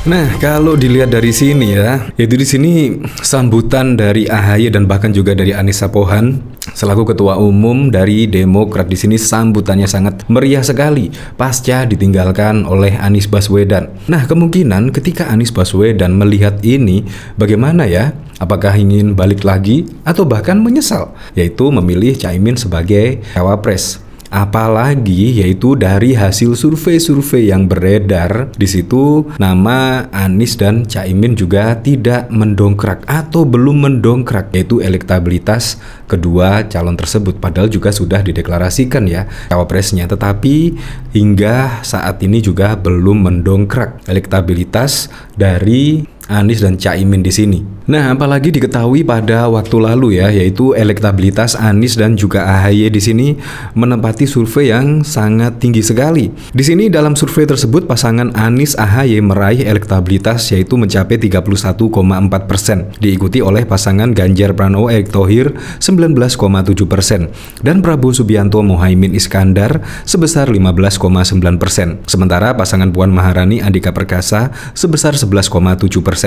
Nah, kalau dilihat dari sini ya, yaitu di sini sambutan dari AHY dan bahkan juga dari Anissa Pohan selaku Ketua Umum dari Demokrat. Di sini sambutannya sangat meriah sekali pasca ditinggalkan oleh Anies Baswedan. Nah, kemungkinan ketika Anies Baswedan melihat ini, bagaimana ya? Apakah ingin balik lagi atau bahkan menyesal, yaitu memilih Caimin sebagai cawapres? Apalagi yaitu dari hasil survei-survei yang beredar, di situ nama Anies dan Caimin juga tidak mendongkrak atau belum mendongkrak, yaitu elektabilitas kedua calon tersebut. Padahal juga sudah dideklarasikan ya cawapresnya, tetapi hingga saat ini juga belum mendongkrak elektabilitas dari Anies dan Caimin di sini. Nah, apalagi diketahui pada waktu lalu ya, yaitu elektabilitas Anies dan juga AHY di sini menempati survei yang sangat tinggi sekali. Di sini dalam survei tersebut pasangan Anies AHY meraih elektabilitas yaitu mencapai 31,4%, diikuti oleh pasangan Ganjar Pranowo Erick Thohir 19,7% dan Prabowo Subianto Muhaimin Iskandar sebesar 15,9%. Sementara pasangan Puan Maharani Andika Perkasa sebesar 11,7%.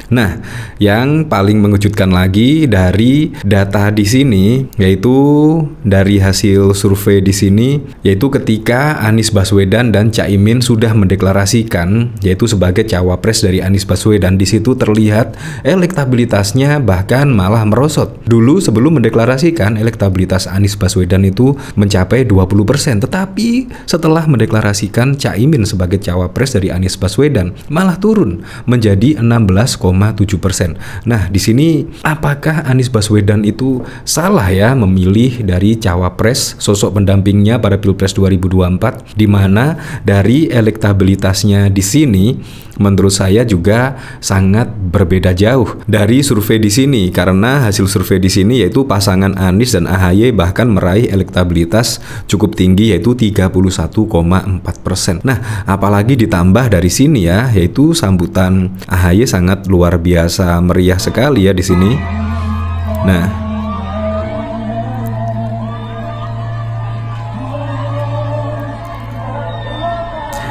Nah, yang paling mengejutkan lagi dari data di sini, yaitu dari hasil survei di sini, yaitu ketika Anies Baswedan dan Caimin sudah mendeklarasikan yaitu sebagai cawapres dari Anies Baswedan, di situ terlihat elektabilitasnya bahkan malah merosot. Dulu sebelum mendeklarasikan elektabilitas Anies Baswedan itu mencapai 20%, tetapi setelah mendeklarasikan Caimin sebagai cawapres dari Anies Baswedan malah turun menjadi 16,7%. Nah, di sini apakah Anies Baswedan itu salah ya memilih dari cawapres sosok pendampingnya pada Pilpres 2024, di mana dari elektabilitasnya di sini menurut saya juga sangat berbeda jauh dari survei di sini, karena hasil survei di sini yaitu pasangan Anies dan AHY bahkan meraih elektabilitas cukup tinggi yaitu 31,4%. Nah, apalagi ditambah dari sini ya, yaitu sambutan AHY sangat luar biasa meriah sekali ya di sini. Nah,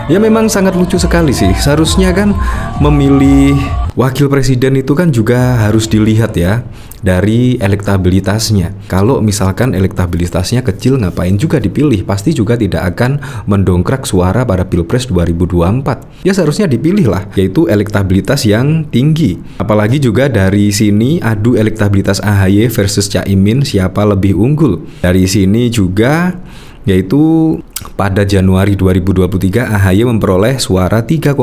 ya memang sangat lucu sekali sih. Seharusnya kan memilih wakil presiden itu kan juga harus dilihat ya dari elektabilitasnya. Kalau misalkan elektabilitasnya kecil, ngapain juga dipilih? Pasti juga tidak akan mendongkrak suara pada Pilpres 2024. Ya seharusnya dipilih lah, yaitu elektabilitas yang tinggi. Apalagi juga dari sini adu elektabilitas AHY versus Caimin, siapa lebih unggul. Dari sini juga yaitu pada Januari 2023 AHY memperoleh suara 3,7%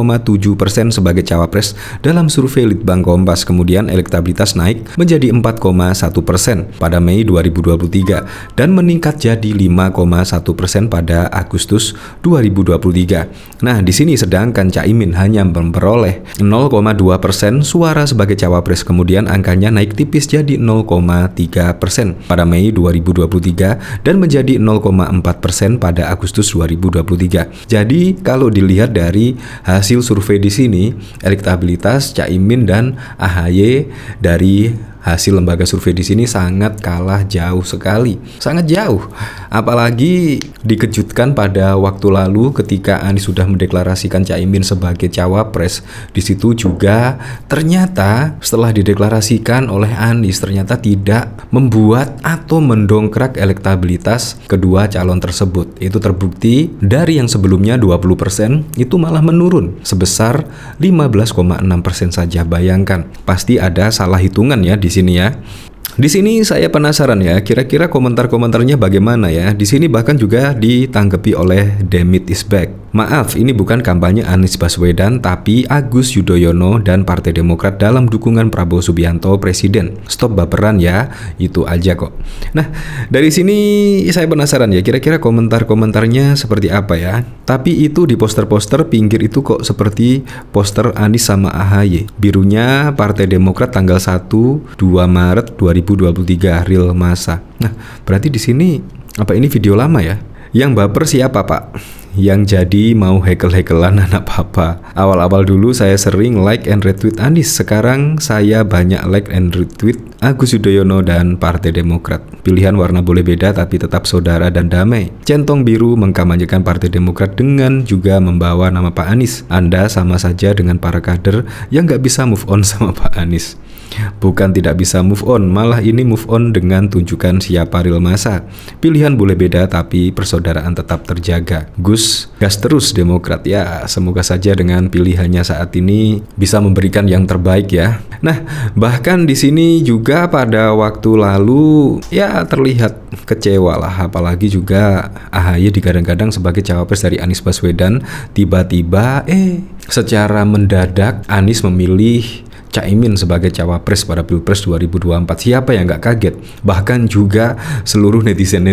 sebagai cawapres dalam survei Litbang Kompas. Kemudian elektabilitas naik menjadi 4,1% pada Mei 2023 dan meningkat jadi 5,1% pada Agustus 2023. Nah, di sini sedangkan Caimin hanya memperoleh 0,2% suara sebagai cawapres, kemudian angkanya naik tipis jadi 0,3% pada Mei 2023 dan menjadi 0,4% pada Agustus 2023. Jadi kalau dilihat dari hasil survei di sini, elektabilitas Caimin dan AHY dari hasil lembaga survei di sini sangat kalah jauh sekali, sangat jauh. Apalagi dikejutkan pada waktu lalu ketika Anies sudah mendeklarasikan Caimin sebagai cawapres. Di situ juga ternyata setelah dideklarasikan oleh Anies ternyata tidak membuat atau mendongkrak elektabilitas kedua calon tersebut. Itu terbukti dari yang sebelumnya 20% itu malah menurun sebesar 15,6% saja. Bayangkan, pasti ada salah hitungan ya di sini ya. Di sini saya penasaran ya, kira-kira komentar-komentarnya bagaimana ya. Di sini bahkan juga ditanggapi oleh Demit Isbek. Maaf, ini bukan kampanye Anies Baswedan, tapi Agus Yudhoyono dan Partai Demokrat dalam dukungan Prabowo Subianto Presiden. Stop baperan ya, itu aja kok. Nah, dari sini saya penasaran ya, kira-kira komentar-komentarnya seperti apa ya. Tapi itu di poster-poster pinggir itu kok seperti poster Anies sama AHY. Birunya Partai Demokrat tanggal 1-2 Maret 2023 real masa. Nah, berarti di sini apa ini video lama ya? Yang baper siapa, Pak? yang jadi mau hekel-hekelan anak papa. Awal-awal dulu saya sering like and retweet Anies, sekarang saya banyak like and retweet Agus Yudhoyono dan Partai Demokrat. Pilihan warna boleh beda tapi tetap saudara dan damai. Centong biru mengkampanyekan Partai Demokrat dengan juga membawa nama Pak Anies. Anda sama saja dengan para kader yang nggak bisa move on sama Pak Anies. Bukan tidak bisa move on, malah ini move on dengan tunjukkan siapa real masa. Pilihan boleh beda tapi persaudaraan tetap terjaga. Gus, gas terus Demokrat ya. Semoga saja dengan pilihannya saat ini bisa memberikan yang terbaik ya. Nah, bahkan di sini juga pada waktu lalu ya terlihat kecewa lah, apalagi juga AHY digadang-gadang sebagai cawapres dari Anies Baswedan. Tiba-tiba secara mendadak Anies memilih Caimin sebagai cawapres pada Pilpres 2024. Siapa yang nggak kaget? Bahkan juga seluruh netizen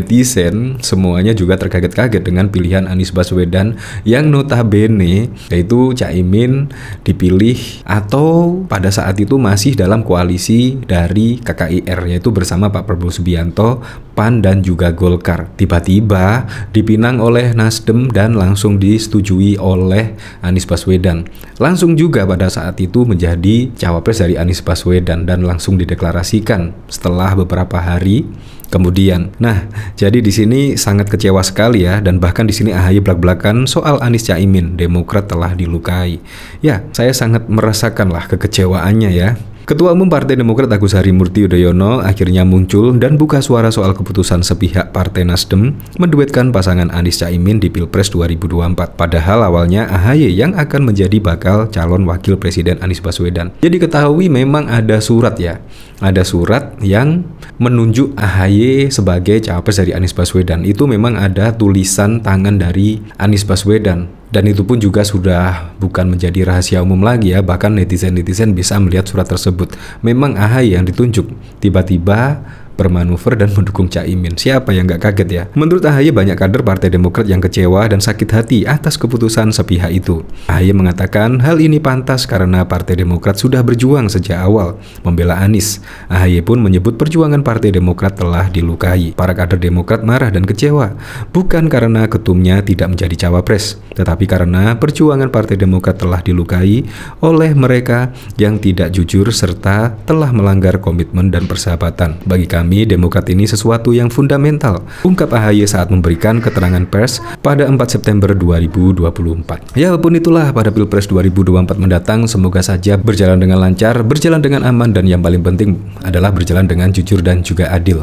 semuanya juga terkaget-kaget dengan pilihan Anies Baswedan yang notabene yaitu Caimin dipilih atau pada saat itu masih dalam koalisi dari KKIR, yaitu bersama Pak Prabowo Subianto, PAN dan juga Golkar. Tiba-tiba dipinang oleh Nasdem dan langsung disetujui oleh Anies Baswedan. Langsung juga pada saat itu menjadi cawapres dari Anies Baswedan dan langsung dideklarasikan setelah beberapa hari kemudian. Nah, jadi di sini sangat kecewa sekali ya, dan bahkan di sini AHY belak-belakan soal Anies Caimin, Demokrat telah dilukai. Ya, saya sangat merasakanlah kekecewaannya ya. Ketua Umum Partai Demokrat Agus Harimurti Yudhoyono akhirnya muncul dan buka suara soal keputusan sepihak Partai Nasdem menduetkan pasangan Anies Caimin di Pilpres 2024. Padahal awalnya AHY yang akan menjadi bakal calon wakil presiden Anies Baswedan. Jadi ketahui memang ada surat ya. Ada surat yang menunjuk AHY sebagai cawapres dari Anies Baswedan. Itu memang ada tulisan tangan dari Anies Baswedan. Dan itu pun juga sudah bukan menjadi rahasia umum lagi ya, bahkan netizen-netizen bisa melihat surat tersebut. Memang AHY yang ditunjuk, tiba-tiba bermanuver dan mendukung Caimin. Siapa yang nggak kaget ya? Menurut AHY banyak kader Partai Demokrat yang kecewa dan sakit hati atas keputusan sepihak itu. AHY mengatakan hal ini pantas karena Partai Demokrat sudah berjuang sejak awal membela Anies. AHY pun menyebut perjuangan Partai Demokrat telah dilukai. Para kader Demokrat marah dan kecewa, bukan karena ketumnya tidak menjadi cawapres, tetapi karena perjuangan Partai Demokrat telah dilukai oleh mereka yang tidak jujur serta telah melanggar komitmen dan persahabatan. Bagi kami, Demokrat ini sesuatu yang fundamental, ungkap AHY saat memberikan keterangan pers pada 4 September 2024. Ya, walaupun itulah pada Pilpres 2024 mendatang, semoga saja berjalan dengan lancar, berjalan dengan aman, dan yang paling penting adalah berjalan dengan jujur dan juga adil.